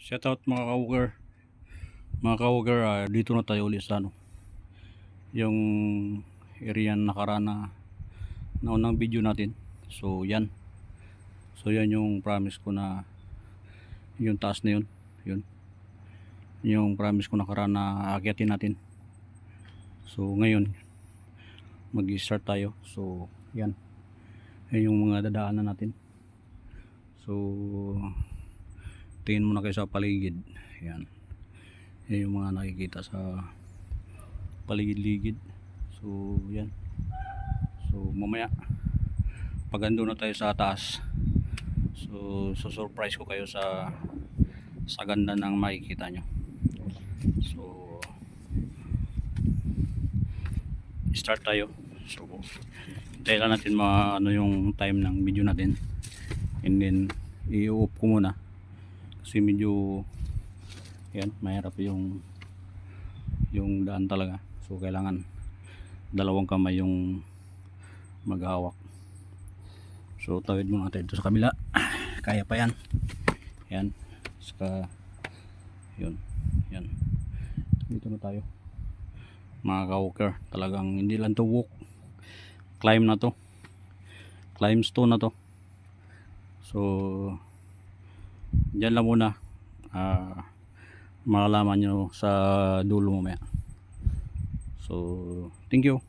Shout out mga ka-walker, dito na tayo ulit sa yung area na nakaraan na naunang video natin. So yan yung promise ko na yung taas na yun yung promise ko nakaraan na aakyatin natin. So ngayon mag-start tayo. So yan yung mga dadaanan natin. So tingin muna kayo sa paligid. Yan yung mga nakikita sa paligid-ligid. So yan, so mamaya pag ando na tayo sa taas, so surprise ko kayo sa ganda ng makikita nyo. So start tayo. So tayo lang natin yung time ng video natin, and then i-off ko muna kasi medyo yan mahirap yung daan talaga. So kailangan dalawang kamay yung maghawak. So tawid muna tayo dito sa kabila. Kaya pa yan. Yan. Saka yun. Yan. Dito na tayo. Mga ka-walker, talagang hindi lang to walk. Climb na to. Climb stone na to. So dyan lang muna. Malalaman nyo sa dulo mamaya. So thank you.